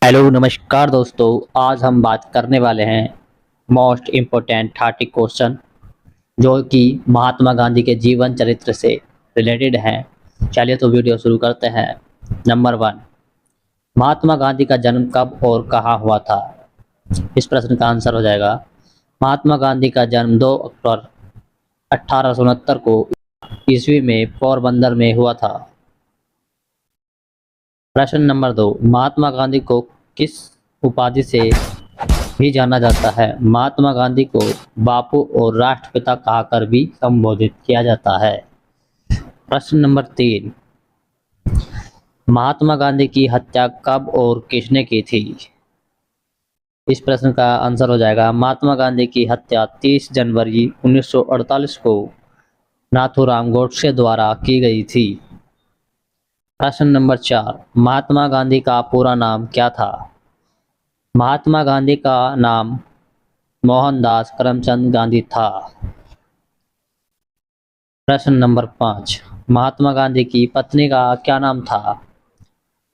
Hello नमस्कार दोस्तों। आज हम बात करने वाले हैं मोस्ट इम्पोर्टेंट 30 क्वेश्चन जो कि महात्मा गांधी के जीवन चरित्र से रिलेटेड हैं। चलिए तो वीडियो शुरू करते हैं। नंबर 1, महात्मा गांधी का जन्म कब और कहाँ हुआ था? इस प्रश्न का आंसर हो जाएगा महात्मा गांधी का जन्म 2 अक्टूबर 1869 को ईस्वी में पोरबंदर में हुआ था। प्रश्न नंबर 2, महात्मा गांधी को किस उपाधि से भी जाना जाता है? महात्मा गांधी को बापू और राष्ट्रपिता कहकर भी संबोधित किया जाता है। प्रश्न नंबर 3, महात्मा गांधी की हत्या कब और किसने की थी? इस प्रश्न का आंसर हो जाएगा महात्मा गांधी की हत्या 30 जनवरी 1948 को नाथूराम गोडसे द्वारा की गई थी। प्रश्न नंबर 4, महात्मा गांधी का पूरा नाम क्या था? महात्मा गांधी का नाम मोहनदास करमचंद गांधी था। प्रश्न नंबर 5, महात्मा गांधी की पत्नी का क्या नाम था?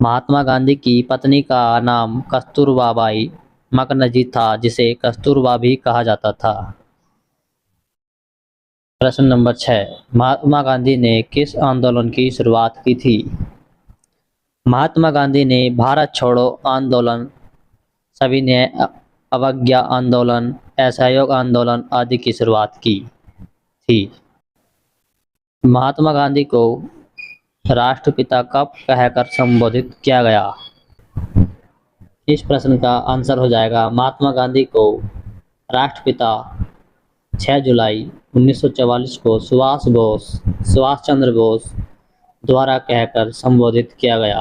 महात्मा गांधी की पत्नी का नाम कस्तूरबाबाई मकनजी था, जिसे कस्तूरबा भी कहा जाता था। प्रश्न नंबर 6, महात्मा गांधी ने किस आंदोलन की शुरुआत की थी? महात्मा गांधी ने भारत छोड़ो आंदोलन, सविनय अवज्ञा आंदोलन, असहयोग आंदोलन आदि की शुरुआत की थी। महात्मा गांधी को राष्ट्रपिता कब कहकर संबोधित किया गया? इस प्रश्न का आंसर हो जाएगा महात्मा गांधी को राष्ट्रपिता 6 जुलाई 1944 को सुभाष चंद्र बोस द्वारा कहकर संबोधित किया गया।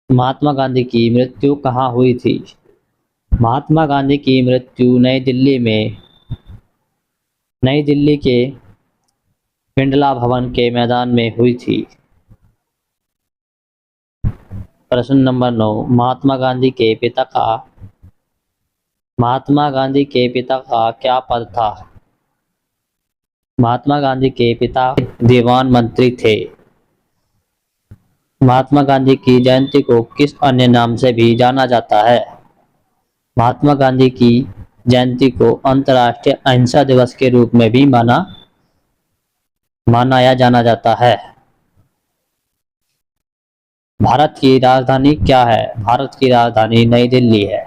महात्मा गांधी की मृत्यु कहाँ हुई थी? महात्मा गांधी की मृत्यु नई दिल्ली के पिंडला भवन के मैदान में हुई थी। प्रश्न नंबर 9, महात्मा गांधी के पिता का क्या पद था? महात्मा गांधी के पिता दीवान मंत्री थे। महात्मा गांधी की जयंती को किस अन्य नाम से भी जाना जाता है? महात्मा गांधी की जयंती को अंतर्राष्ट्रीय अहिंसा दिवस के रूप में भी मनाया जाना जाता है। भारत की राजधानी क्या है? भारत की राजधानी नई दिल्ली है।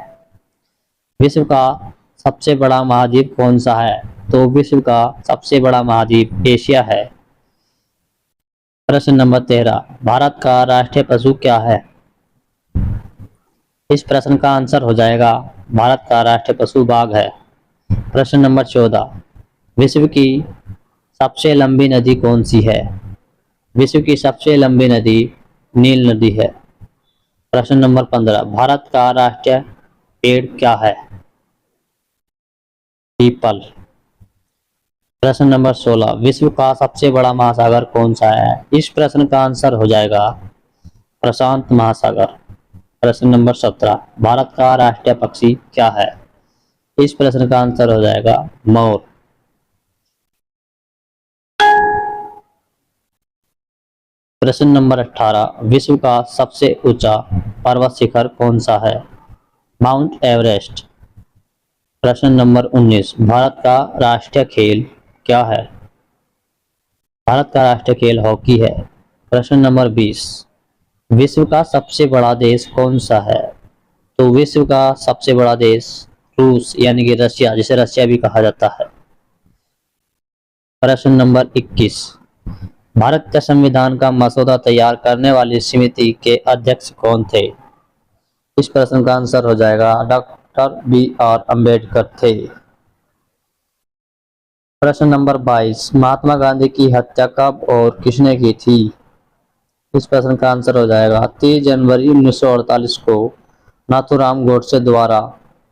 विश्व का सबसे बड़ा महाद्वीप कौन सा है? तो विश्व का सबसे बड़ा महाद्वीप एशिया है। प्रश्न नंबर 13, भारत का राष्ट्रीय पशु क्या है? इस प्रश्न का आंसर हो जाएगा भारत का राष्ट्रीय पशु बाघ है। प्रश्न नंबर 14, विश्व की सबसे लंबी नदी कौन सी है? विश्व की सबसे लंबी नदी नील नदी है। प्रश्न नंबर 15, भारत का राष्ट्रीय पेड़ क्या है? पीपल। प्रश्न नंबर 16, विश्व का सबसे बड़ा महासागर कौन सा है? इस प्रश्न का आंसर हो जाएगा प्रशांत महासागर। प्रश्न नंबर 17, भारत का राष्ट्रीय पक्षी क्या है? इस प्रश्न का आंसर हो जाएगा मोर। प्रश्न नंबर 18, विश्व का सबसे ऊंचा पर्वत शिखर कौन सा है? Mount Everest. प्रश्न नंबर 19, भारत का राष्ट्रीय खेल क्या है? भारत का राष्ट्रीय खेल हॉकी है। प्रश्न नंबर 20, विश्व का सबसे बड़ा देश कौन सा है? तो विश्व का सबसे बड़ा देश रूस यानी कि रशिया, जिसे रशिया भी कहा जाता है। प्रश्न नंबर 21, भारतीय संविधान का मसौदा तैयार करने वाली समिति के अध्यक्ष कौन थे? इस प्रश्न का आंसर हो जाएगा डॉक्टर BR अम्बेडकर थे। प्रश्न नंबर 22, महात्मा गांधी की हत्या कब और किसने की थी? इस प्रश्न का आंसर हो जाएगा 30 जनवरी 1948 को नाथूराम गोडसे द्वारा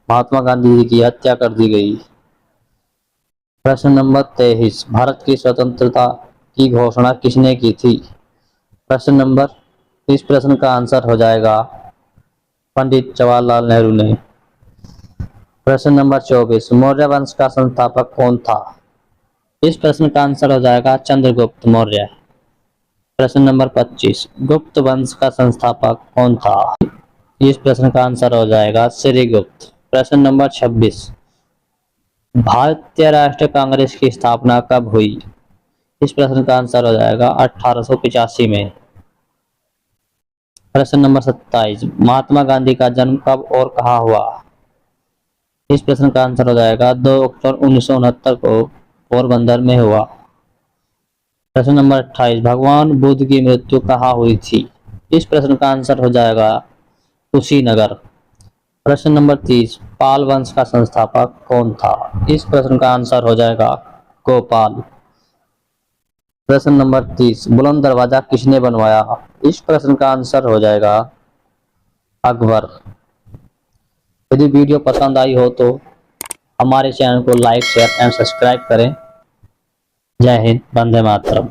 महात्मा गांधी जी की हत्या कर दी गई। प्रश्न नंबर 23, भारत की स्वतंत्रता की घोषणा किसने की थी? इस प्रश्न का आंसर हो जाएगा पंडित जवाहरलाल नेहरू ने। प्रश्न नंबर 24, मौर्य वंश का संस्थापक कौन था? इस प्रश्न का आंसर हो जाएगा चंद्रगुप्त मौर्य। प्रश्न नंबर 25, गुप्त वंश का संस्थापक कौन था? इस प्रश्न का आंसर हो जाएगा श्रीगुप्त। प्रश्न नंबर 26, भारतीय राष्ट्रीय कांग्रेस की स्थापना कब हुई? इस प्रश्न का आंसर हो जाएगा 1885 में। प्रश्न नंबर 27, महात्मा गांधी का जन्म कब और कहाँ हुआ? इस प्रश्न का आंसर हो जाएगा 2 अक्टूबर 1969 को पोरबंदर में हुआ। प्रश्न नंबर 28, भगवान बुद्ध की मृत्यु कहाँ हुई थी? इस प्रश्न का आंसर हो जाएगा कुशीनगर। प्रश्न नंबर 30, पाल वंश का संस्थापक कौन था? इस प्रश्न का आंसर हो जाएगा गोपाल। प्रश्न नंबर 30, बुलंद दरवाजा किसने बनवाया? इस प्रश्न का आंसर हो जाएगा अकबर। यदि वीडियो पसंद आई हो तो हमारे चैनल को लाइक, शेयर एंड सब्सक्राइब करें। जय हिंद, वंदे मातरम।